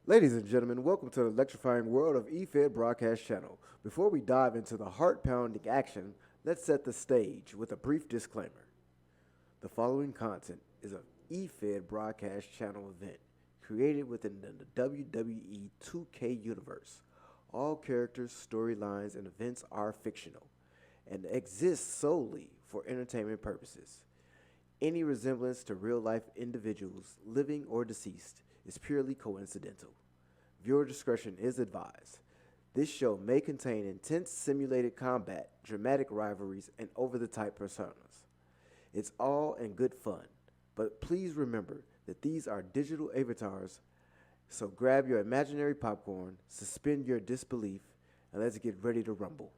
Ladies and gentlemen, welcome to the electrifying world of eFed Broadcast Channel. Before we dive into the heart-pounding action, let's set the stage with a brief disclaimer. The following content is an eFed Broadcast Channel event created within the WWE 2K universe. All characters, storylines, and events are fictional and exist solely for entertainment purposes. Any resemblance to real-life individuals, living or deceased, is purely coincidental. Viewer discretion is advised. This show may contain intense simulated combat, dramatic rivalries, and over-the-top personas. It's all in good fun, but please remember that these are digital avatars, so grab your imaginary popcorn, suspend your disbelief, and let's get ready to rumble.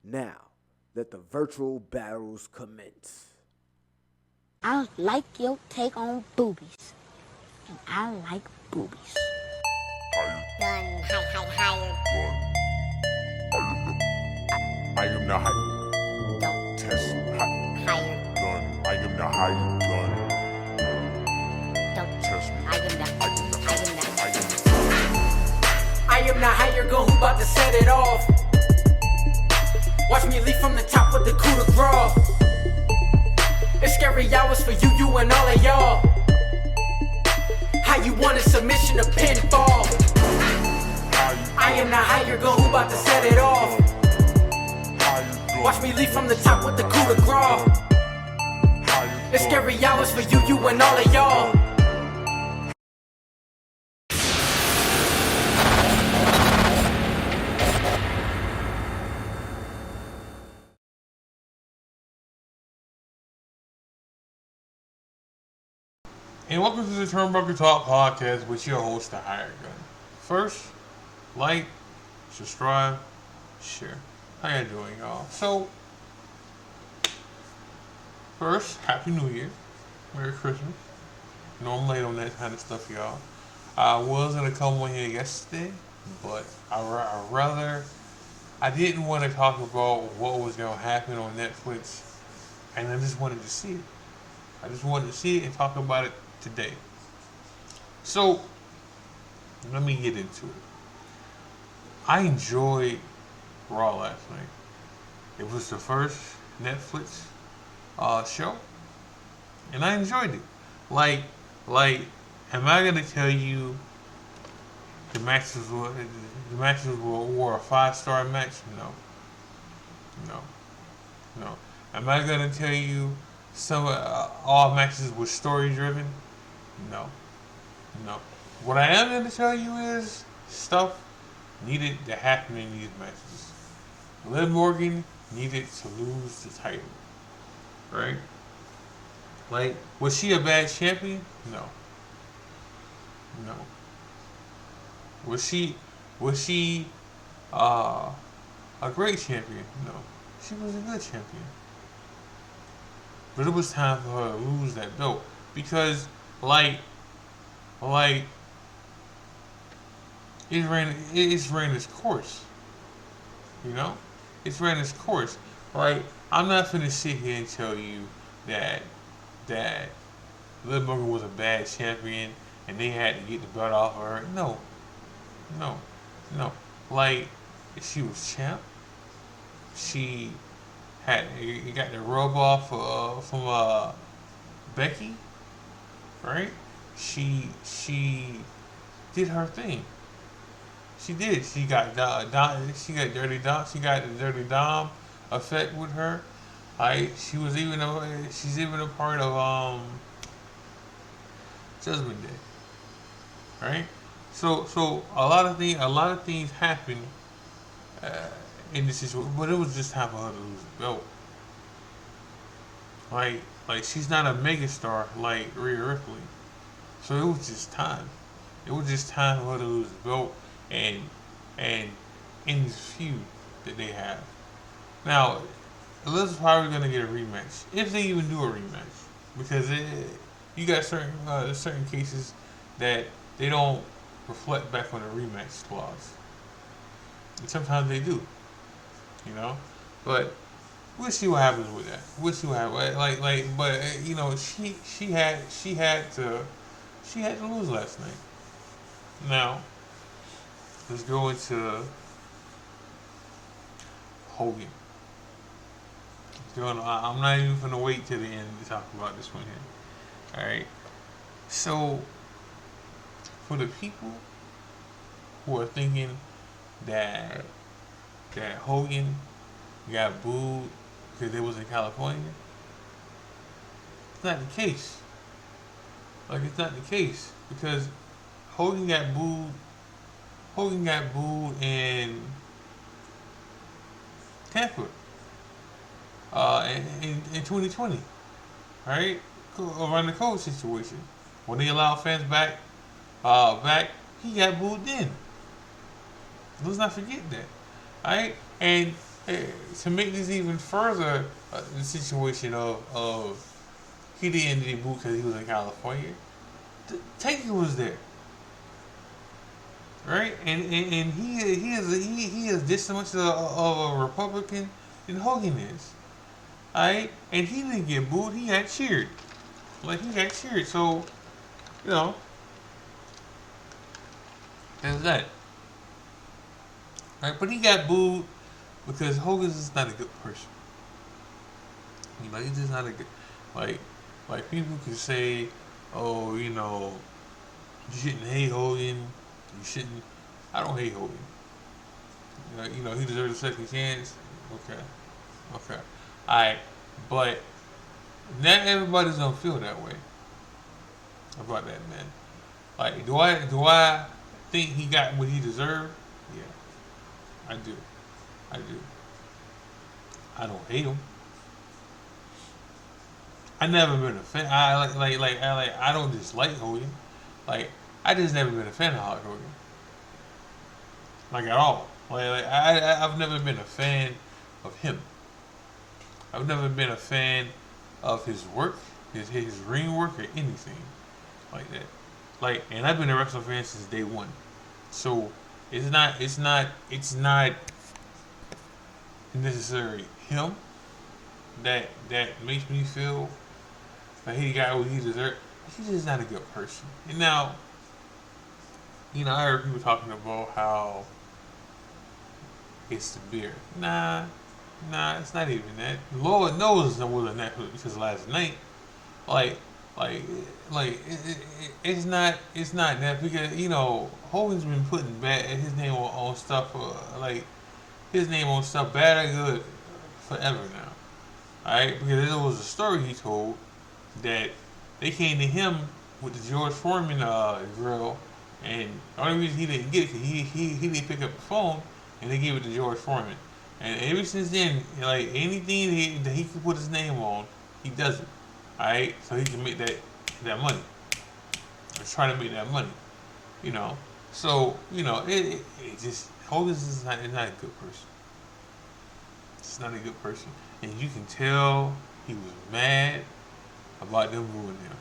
Now, let the virtual battles commence. I like your take on boobies. And I like boobies. Gun, higher. I am the higher. Don't Test higher. gun. I am the higher gun. Don't Test me. I am the I am the I am the higher gun who bout to set it off. Watch me leap from the top with the coup de grace. It's scary hours for you and all of y'all. How you want a submission to pinfall? I am the higher gun who bout to set it off. Watch me leap from the top with the coup de grace. It's scary hours for you and all of y'all. And welcome to the Turnbuckle Talk Podcast with your host, the Higher Gun. First, like, subscribe, share. How you doing, y'all? So, first, Happy New Year. Merry Christmas. You know I'm late on that kind of stuff, y'all. I was going to come on here yesterday, but I didn't want to talk about what was going to happen on Netflix, and I just wanted to see it. I just wanted to see it and talk about it today. So, let me get into it. I enjoyed Raw last night. It was the first Netflix show, and I enjoyed it. Like, am I gonna tell you the matches were a 5-star match? No. Am I gonna tell you some all matches were story driven? No. What I am going to tell you is stuff needed to happen in these matches. Liv Morgan needed to lose the title, right? Like, was she a bad champion? No. Was she a great champion? No. She was a good champion. But it was time for her to lose that belt because, it's ran its course. You know, it's ran its course. Like, I'm not finna sit here and tell you that Liv Morgan was a bad champion and they had to get the belt off of her. No. Like, she was champ. She got the rub off from Becky, right? She did her thing. She did. She got Dirty Dom. She got the Dirty Dom effect with her. She's even a part of Judgment Day, right? So a lot of things happened in this situation, but it was just time for her to lose the belt. Like she's not a megastar like Rhea Ripley, so it was just time. It was just time for her to lose the belt and in this feud that they have. Now, Elizabeth's probably gonna get a rematch if they even do a rematch, because you got certain cases that they don't reflect back on a rematch clause, and sometimes they do. You know, but we'll see what happens with that. We'll see what happens. But you know, she had to lose last night. Now, let's go into Hogan. I'm not even gonna wait till the end to talk about this one here. Alright. So for the people who are thinking that Hogan got booed because it was in California, it's not the case. Like, it's not the case because Hogan got booed. Hogan got booed in Tampa, in 2020, right? Around the COVID situation, when they allowed fans back, he got booed then. Let's not forget that, right? And to make this even further, the situation of he didn't get booed because he was in California. Taker was there, right? And he is this much of a Republican than Hogan is, right? And he didn't get booed; he got cheered. Like, he got cheered. So, you know, there's that. Right? But he got booed because Hogan's is not a good person. Like, he's just not a good, like people can say, oh, you know, you shouldn't hate Hogan. You shouldn't. I don't hate Hogan. You know, he deserves a second chance. Okay. Alright, but not everybody's gonna feel that way about that man. Like, do I think he got what he deserved? Yeah, I do. I don't hate him. I never been a fan. I don't dislike Hogan. Like, I just never been a fan of Hulk Hogan. Like, at all. I've never been a fan of him. I've never been a fan of his work, his ring work, or anything like that. Like, and I've been a wrestling fan since day one. So it's not necessarily him that makes me feel like he got what he deserved. He's just not a good person. And now, you know, I heard people talking about how it's the beer. Nah, it's not even that. Lord knows it wasn't that because last night, it's not that, because, you know, Hogan's been putting his name on stuff, his name on stuff bad or good forever now. Alright, because there was a story he told that they came to him with the George Foreman grill, and the only reason he didn't get it because he didn't pick up the phone, and they gave it to George Foreman. And ever since then, like, anything that he can put his name on, he does it. Alright, so he can make that money. Or try to make that money. You know. So, you know, it just, Hogan's is not a good person. It's not a good person. And you can tell he was mad about them ruining him.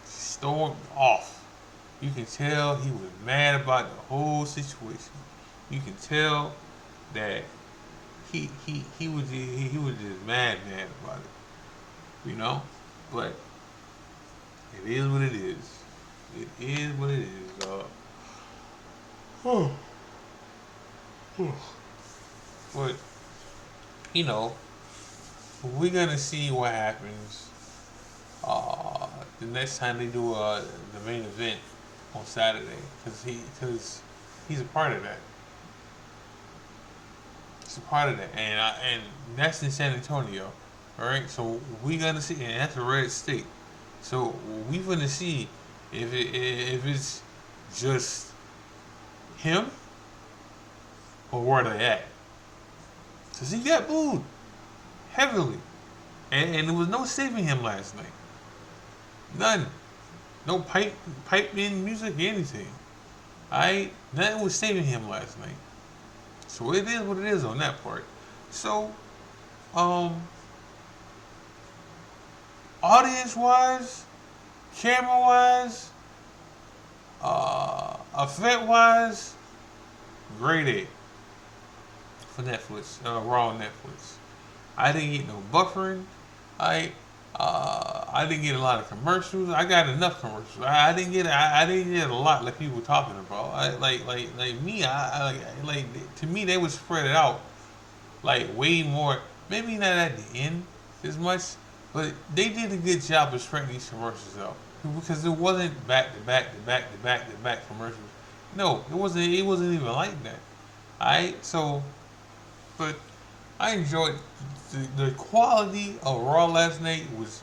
Stormed off. You can tell he was mad about the whole situation. You can tell that he was just mad about it. You know? But it is what it is. It is what it is, dog. But, you know, we're gonna see what happens the next time they do the main event on Saturday, because he's a part of that. He's a part of that, and that's in San Antonio, all right. So we're gonna see, and that's a red state. So we're gonna see if it's just him or where they at. Cause he got booed heavily, and there was no saving him last night. None. No pipe in music, anything. Nothing was saving him last night. So it is what it is on that part. So, audience wise, camera wise, effect wise, grade A for Netflix, Raw on Netflix. I didn't get no buffering. I didn't get a lot of commercials. I got enough commercials. I didn't get a lot like people talking about. To me they would spread it out like way more. Maybe not at the end as much, but they did a good job of spreading these commercials out because it wasn't back to back to back to back to back commercials. No, it wasn't. It wasn't even like that. Alright, so, but I enjoyed the quality of Raw last night was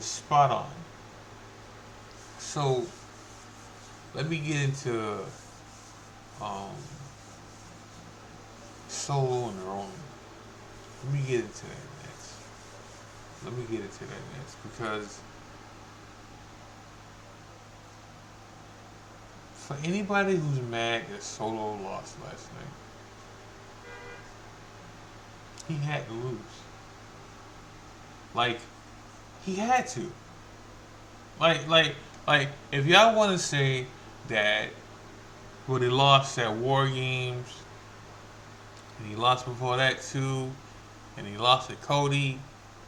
spot on. So let me get into Solo and Roman. Let me get into that next because for anybody who's mad that Solo lost last night, he had to lose. Like, he had to. Like, if y'all want to say that, well, he lost at War Games, and he lost before that too, and he lost to Cody,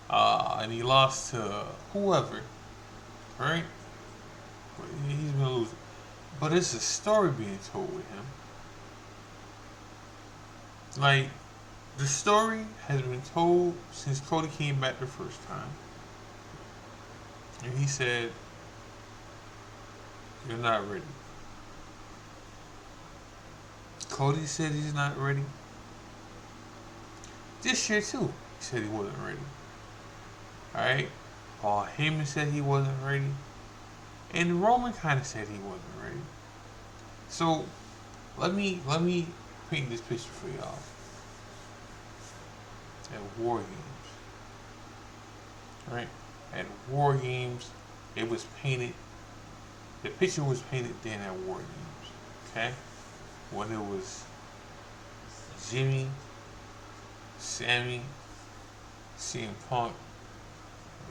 and he lost to whoever, right? He's been losing. But it's a story being told with him. Like, the story has been told since Cody came back the first time. And he said, "You're not ready." Cody said he's not ready. This year too, he said he wasn't ready. Alright? Paul Heyman said he wasn't ready. And Roman kind of said he wasn't ready. So, let me paint this picture for y'all. At War Games. Right? At War Games, it was painted, the picture was painted then at War Games. Okay? When it was Jimmy, Sammy, CM Punk,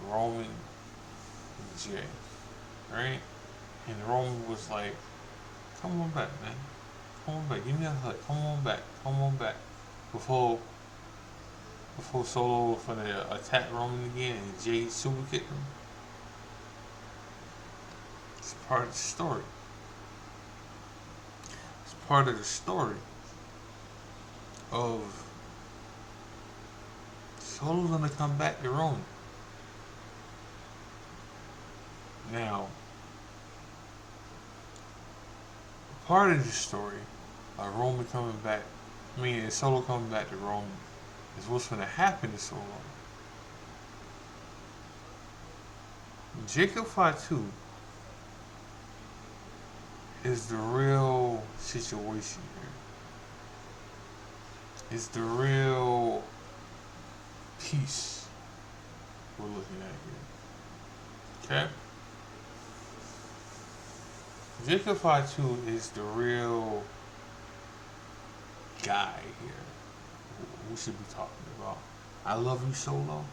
Roman, and Jay. Right? And Roman was like, "Come on back, man. Come on back. Give me a hug. Come on back. Come on back." Before Solo was gonna attack Roman again and Jay super kicked him. It's part of the story. It's part of the story of Solo's gonna come back to Roman. Now, part of the story of Roman coming back, Solo coming back to Roman, is what's going to happen to Solo. Jacob Fatu is the real situation here. It's the real piece we're looking at here. Okay? Jacob Fatu is the real guy here we should be talking about. I love you, Solo.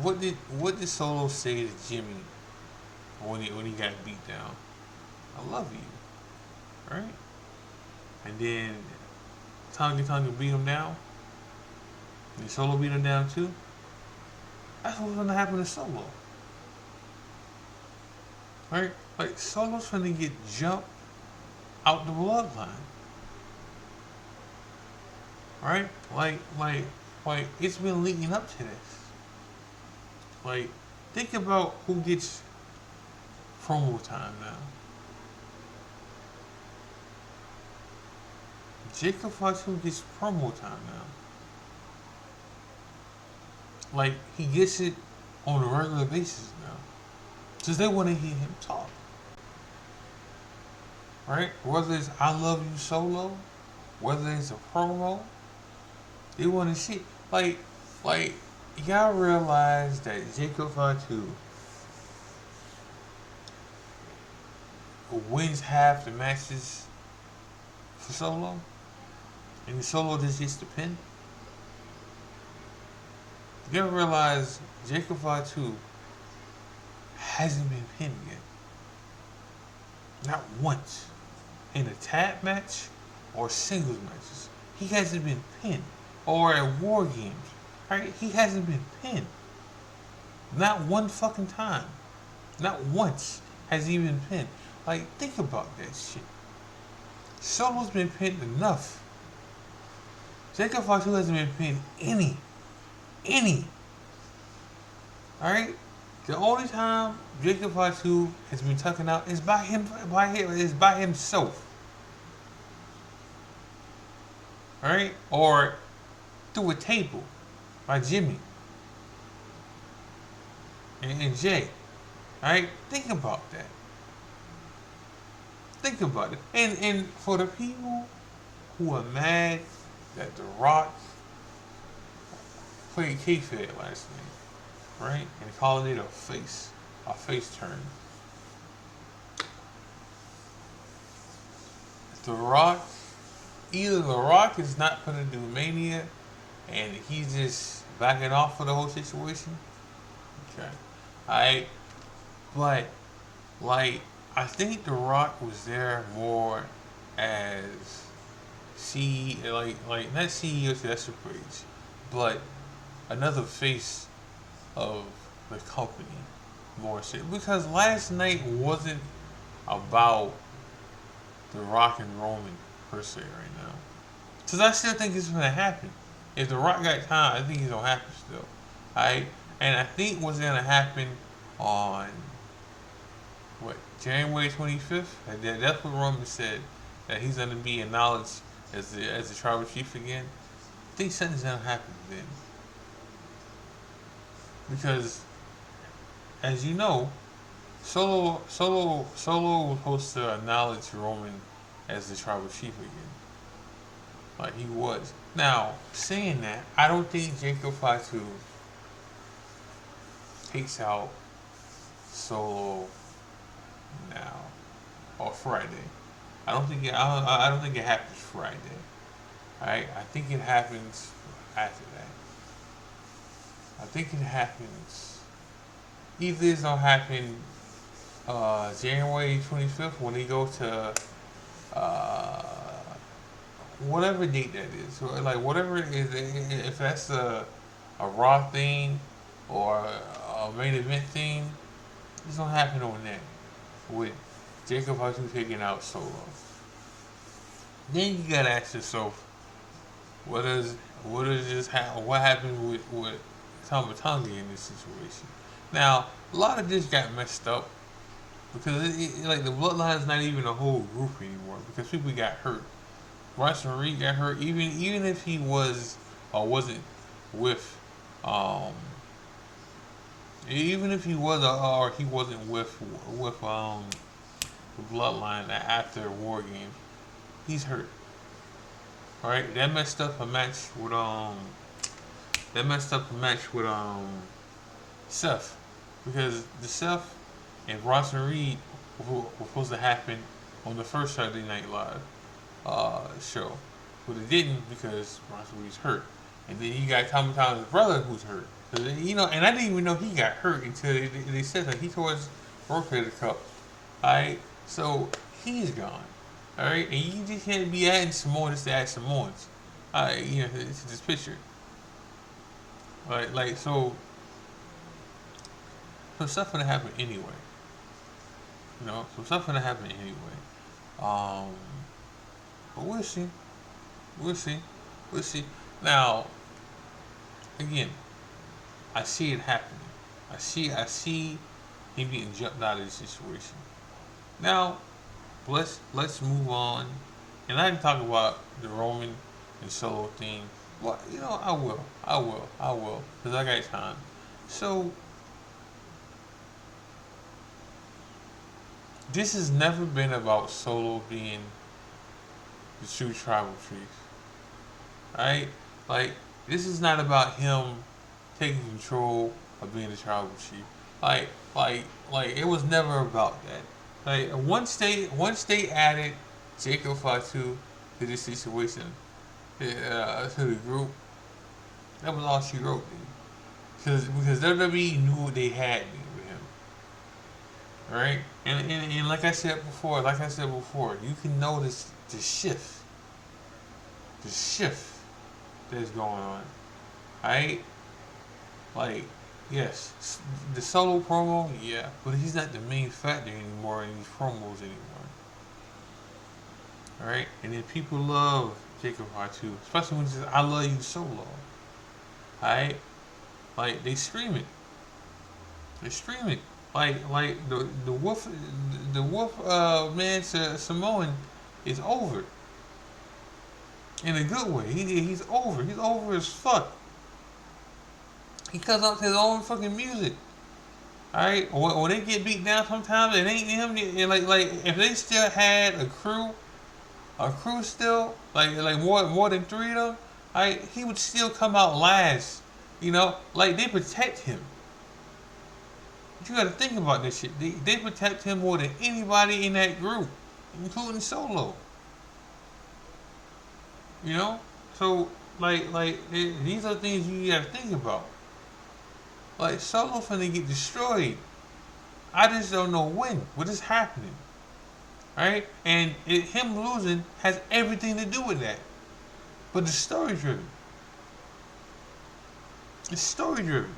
What did Solo say to Jimmy when he got beat down? "I love you." Right? And then Tonga beat him down. And Solo beat him down too. That's what's gonna happen to Solo. Right? Like, Solo's gonna get jumped out the bloodline. Right? Like it's been leading up to this. Like, think about who gets promo time now. Jacob Fatu gets promo time now. Like, he gets it on a regular basis now. Because they want to hear him talk. Right? Whether it's "I love you, Solo," whether it's a promo, they want to see. Like, y'all realize that Jacob Fatu wins half the matches for Solo, and the Solo just gets the pin? You ever realize Jacob Fatu hasn't been pinned yet? Not once. In a tag match or singles matches. He hasn't been pinned. Or at War Games. Right? He hasn't been pinned. Not one fucking time. Not once has he been pinned. Like, think about that shit. Solo's been pinned enough. Jacob Fatu hasn't been pinned any. Alright? The only time Jacob Fatu has been taken out is by himself. Alright? Or through a table by Jimmy and Jay. Alright? Think about that. Think about it. And for the people who are mad that The Rock played kayfabe last night, right? And calling it a face turn. Either The Rock is not going to do Mania and he's just backing off for the whole situation. Okay. Alright. But, like, I think The Rock was there more as like not CEO, that's Triple H, but another face of the company more so. Because last night wasn't about The Rock and Roman per se right now. Because I still think it's gonna happen. If The Rock got time, I think it's gonna happen still. Alright? And I think what's gonna happen on January 25th? That's what Roman said, that he's gonna be acknowledged as the tribal chief again. I think something's gonna happen then. Because as you know, Solo was supposed to acknowledge Roman as the tribal chief again. Like he was. Now, saying that, I don't think Jacob Fatu takes out Solo now or Friday. I don't think it happens Friday. Alright? I think it happens after that. I think it happens. Either it's gonna happen January 25th when they go to whatever date that is. So, like whatever it is, if that's a Raw thing or a main event thing, it's gonna happen on that with Jacob Fatu taking out Solo. Then you gotta ask yourself, what happened with Tama Tonga in this situation? Now, a lot of this got messed up because like the Bloodline is not even a whole group anymore because people got hurt. Bryson Reed got hurt, even if he was or wasn't with even if he was or he wasn't with the Bloodline after War Games, he's hurt. Alright, that messed up a match with Seth, because the Seth and Bronson Reed were supposed to happen on the first Saturday Night Live show, but it didn't because Bronson Reed's hurt, and then you got Tommy Thomas' brother who's hurt. So, you know, and I didn't even know he got hurt until they said that he tore his rotator cuff. Alright, so he's gone. Alright, and you just can't be adding some more just to add some more. You know, it's this picture. Alright, like, so some stuff gonna happen anyway. You know, some stuff gonna happen anyway. But we'll see. We'll see. Now, again, I see it happening. I see him being jumped out of this situation. Now, let's move on. And I can talk about the Roman and Solo thing. Well, you know, I will. Because I got time. So, this has never been about Solo being the true tribal chief. Right? Like, this is not about him taking control of being the tribal chief. Like, it was never about that. Like, once they added Jacob Fatu to this situation, to the group, that was all she wrote. Because WWE knew what they had with him. Right? And like I said before, you can notice the shift that's going on. Right? Like, Yes, the solo promo, yeah, but he's not the main factor anymore in these promos anymore. All right, and then people love Jacob Fatu, especially when he says "I love you" solo. All right, like they scream it. They scream it. Like the wolf man Samoan is over in a good way. He's over. He's over as fuck. He cuts out his own fucking music. Alright? When they get beat down sometimes, it ain't him. And like if they still had a crew still, like more than three of them, alright, he would still come out last. You know? Like they protect him. But you gotta think about this shit. They protect him more than anybody in that group, including Solo. You know? So these are things you gotta think about. Like Solo finna get destroyed. I just don't know when, but it's happening. Right? And him losing has everything to do with that. But it's story driven. It's story driven.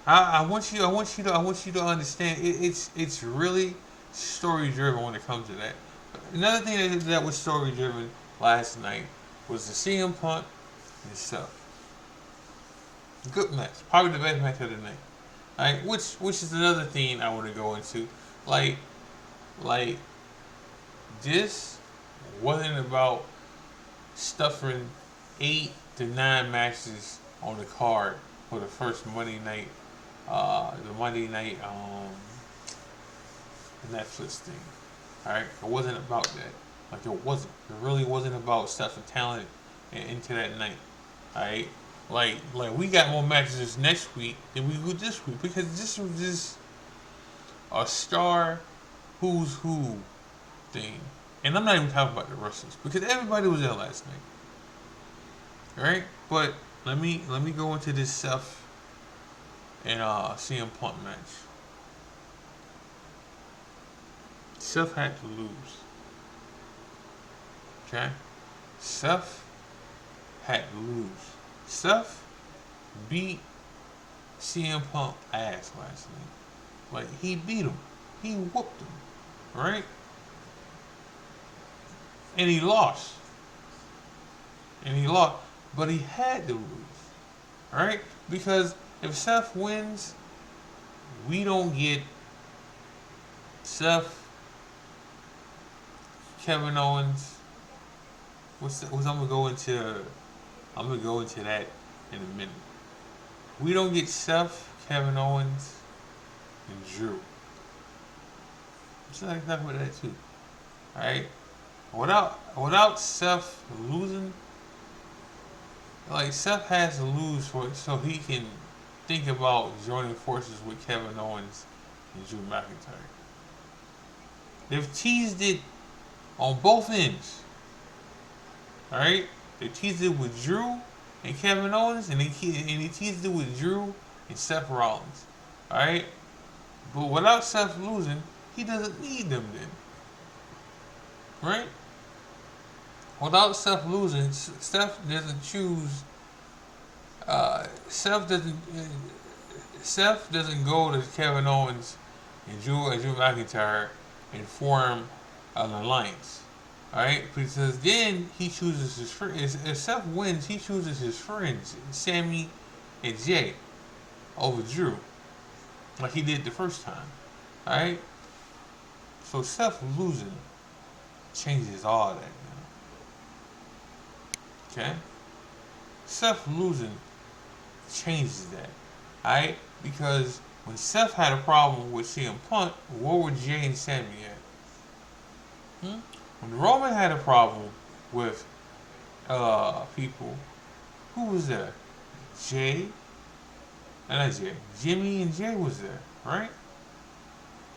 I want you to understand it's really story driven when it comes to that. Another thing that was story driven last night was the CM Punk and Seth. Good match, probably the best match of the night. Like, which is another thing I want to go into. Like this wasn't about stuffing 8 to 9 matches on the card for the first Monday night, Netflix thing. All right, it wasn't about that. Like it wasn't. It really wasn't about stuffing talent into that night. All right. Like we got more matches this next week than we would this week because this was just a star who's who thing. And I'm not even talking about the wrestlers because everybody was there last night. Right? But let me go into this Seth and CM Punk match. Seth had to lose. Okay? Seth had to lose. Seth beat CM Punk ass last night. Like, he beat him. He whooped him. Right? And he lost. But he had to lose. Right? Because if Seth wins, we don't get Seth, Kevin Owens. I'm gonna go into that in a minute. We don't get Seth, Kevin Owens, and Drew. So I can talk about that too. Alright? Without Seth losing, like Seth has to lose so he can think about joining forces with Kevin Owens and Drew McIntyre. They've teased it on both ends. Alright? They teased it with Drew and Kevin Owens, and they teased it with Drew and Seth Rollins. Alright? But without Seth losing, he doesn't need them then. Right? Without Seth losing, Seth doesn't choose. Seth doesn't go to Kevin Owens and Drew McIntyre and form an alliance. Alright? Because then he chooses his friends. If Seth wins, he chooses his friends, Sammy and Jay, over Drew. Like he did the first time. Alright? So Seth losing changes all that now. Okay? Seth losing changes that. Alright? Because when Seth had a problem with CM Punk, where were Jay and Sammy at? When Roman had a problem with people, who was there? Jimmy and Jay was there, right?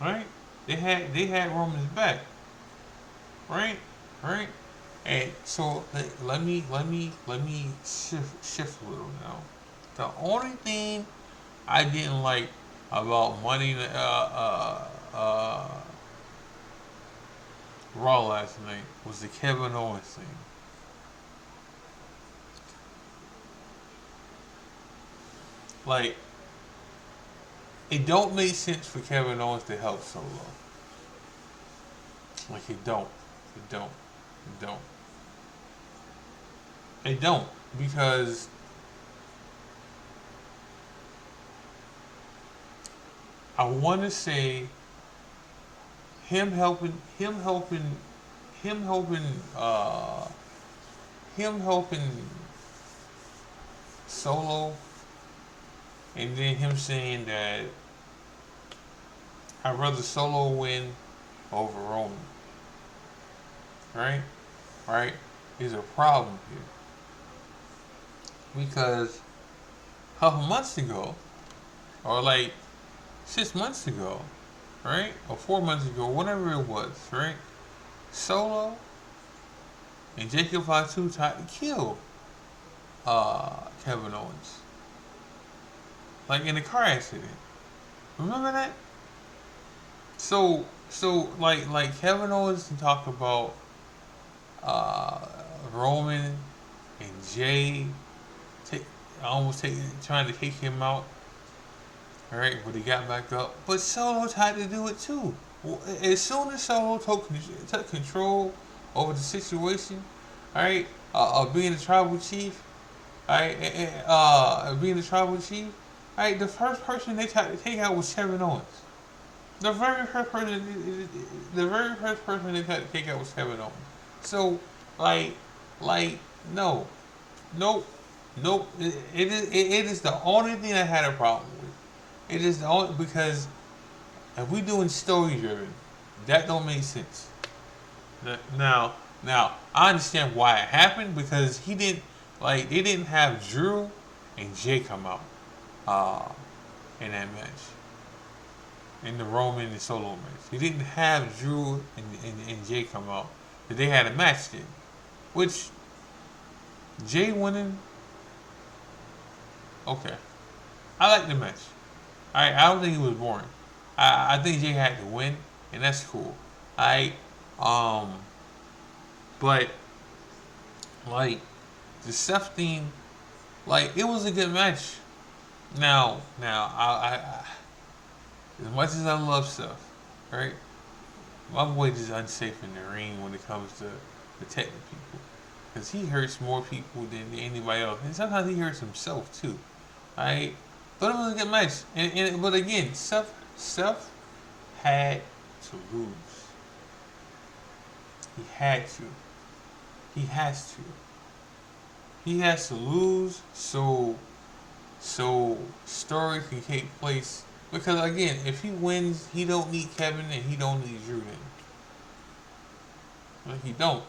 Right? They had Roman's back. Right? And so let me shift a little now. The only thing I didn't like about Raw last night was the Kevin Owens thing. Like, it don't make sense for Kevin Owens to help Solo. Like it don't. It don't. It don't. It don't. Because I want to say him helping Solo, and then him saying that I'd rather Solo win over Roman. Right? Right? Is a problem here. Because a couple months ago, or like 6 months ago, right? Or 4 months ago, whatever it was, right? Solo and Jacob Fatu tried to kill Kevin Owens. Like in a car accident. Remember that? So like Kevin Owens can talk about Roman and Jay trying to take him out. Alright, but he got back up. But Solo tried to do it too. As soon as Solo took control over the situation, alright, being the tribal chief, alright, being the tribal chief, alright, the first person they tried to take out was Kevin Owens. The very first person they tried to take out was Kevin Owens. So, no, nope. It is the only thing I had a problem with. It is the only, because if we doing story driven, that don't make sense. Now, I understand why it happened, because they didn't have Drew and Jay come out in that match. In the Roman and Solo match. They didn't have Drew and Jay come out. But they had a match then. Which Jay winning, okay. I like the match. I don't think it was boring. I think Jay had to win, and that's cool. But like the Seth thing, like it was a good match. Now, I as much as I love Seth, right? My boy is unsafe in the ring when it comes to protecting people, because he hurts more people than anybody else, and sometimes he hurts himself too. Right? But it was a good match, but again, Seth had to lose. He had to. He has to. He has to lose so story can take place. Because again, if he wins, he don't need Kevin and he don't need Drew then. Like he don't.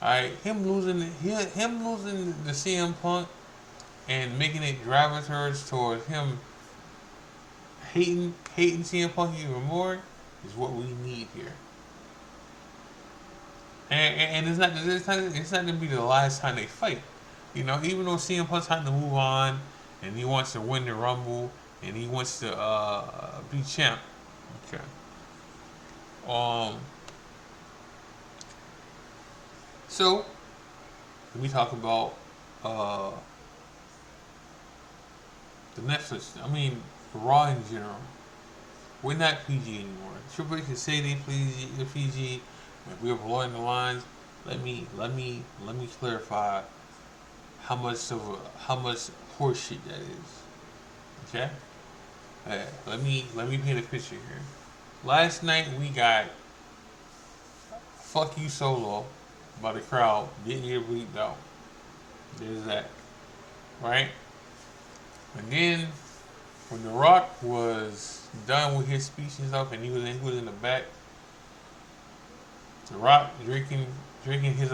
Alright, him losing the CM Punk and making it gravitors towards him hating CM Punk even more is what we need here. And it's not gonna be the last time they fight. You know, even though CM Punk's trying to move on and he wants to win the Rumble and he wants to be champ. Okay. So let me talk about the Netflix. I mean, Raw in general. We're not PG anymore. Triple H can say they PG. If we're blowing the lines, let me clarify how much horseshit that is. Okay? Let me paint a picture here. Last night we got "Fuck You Solo" by the crowd getting your bleeped out. There's that. Right? And then when The Rock was done with his speech and stuff and he was in the back, The Rock drinking his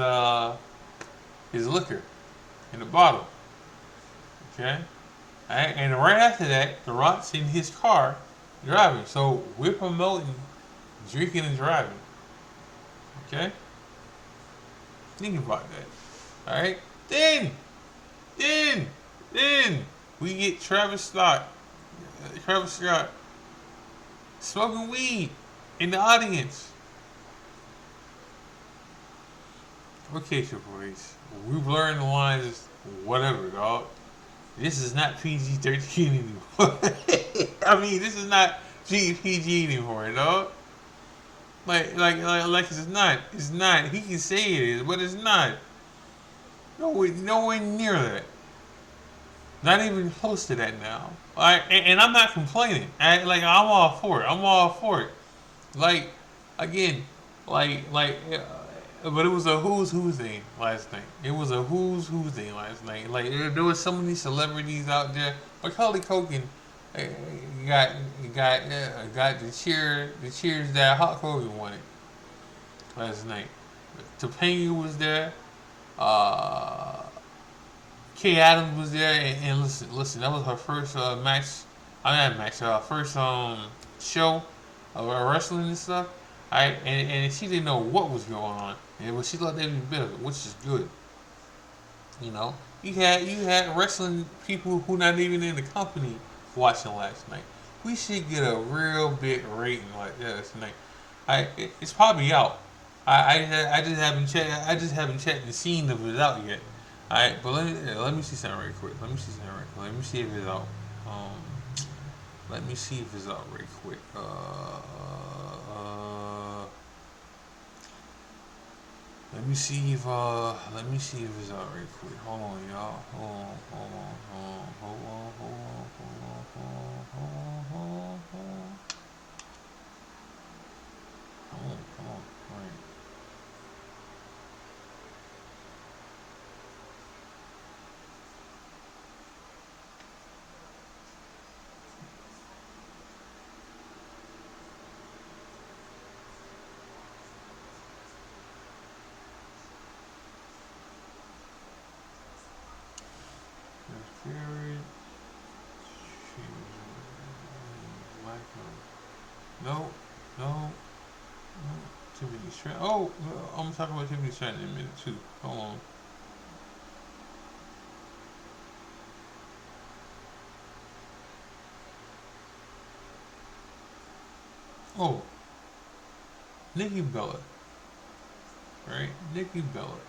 liquor in the bottle. Okay? And right after that, The Rock's in his car driving. So we're promoting drinking and driving. Okay? Think about that. Alright? Then we get Travis Scott smoking weed in the audience. Okay, Triple H. We've learned the lines, whatever, dog. this is not PG-13 anymore. I mean, this is not PG anymore, dog. Like it's not. It's not. He can say it is, but it's not. Nowhere near that. Not even close to that now. And I'm not complaining. I'm all for it. I'm all for it. Like, again, but it was a who's who thing last night. It was a who's who thing last night. Like, there was so many celebrities out there. Macaulay Culkin got the cheers that Hulk Hogan wanted last night. Topanga was there. Kay Adams was there, and listen, that was her first match. First show of wrestling and stuff. And she didn't know what was going on, but she loved every bit of it, which is good. You know, you had wrestling people who not even in the company watching last night. We should get a real big rating like that tonight. It's probably out. I just haven't checked. I just haven't checked and seen if it's out yet. Alright, but let me see something right quick. Let me see if it's out. Let me see if it's out right quick. Let me see if it's out right quick. Hold on, y'all. Hold on. All right. No. Tiffany Stratton. Oh, I'm talking about Tiffany Stratton in a minute too. Hold on. Oh, Nikki Bella. Right? Nikki Bella.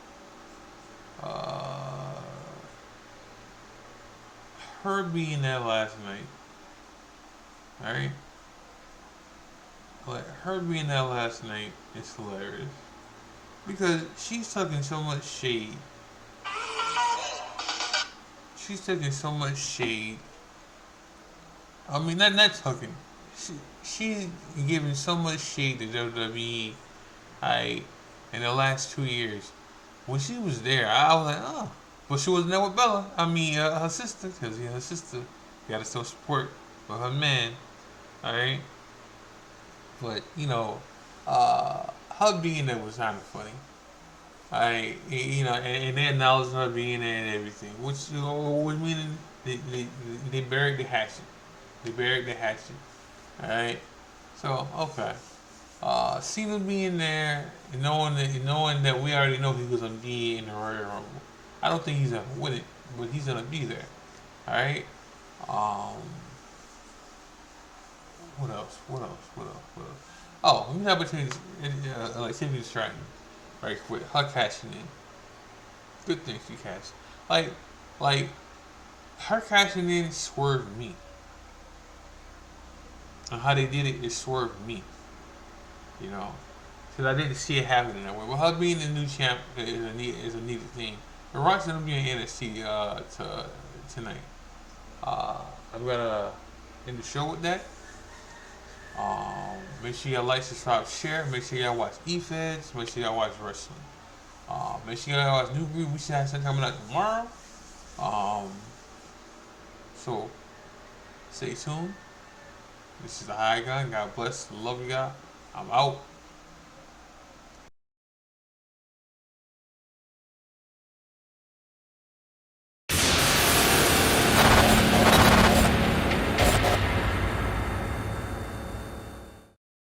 Her being there last night. Alright? Like, her being there last night is hilarious. Because she's taking so much shade. I mean, not tucking. She's giving so much shade to WWE. In the last 2 years. When she was there, I was like, oh. But she wasn't there with Bella. I mean, her sister. Because her sister got to still support with her man. Alright? But, you know, her being there was kind of funny. And they acknowledged her being there and everything. Which meaning they buried the hatchet. Alright? So, okay. Cena being there, and knowing that we already know he was going to be in the Royal Rumble. I don't think he's going to win it, but he's going to be there. Alright? What else? Oh, let me talk about Tiffany Stratton right quick. Her cashing in. Good thing she cashed. Like, her cashing in swerved me. And how they did it swerved me. You know, because I didn't see it happening that way. But her being the new champ is a neat thing. And Rock's gonna be in NXT tonight. I'm gonna end the show with that. Make sure y'all like, subscribe, share. Make sure y'all watch eFeds. Make sure y'all watch wrestling. Make sure y'all watch New Breed. We should have something coming out tomorrow. So stay tuned. This is the High Gun. God bless. Love you guys. I'm out.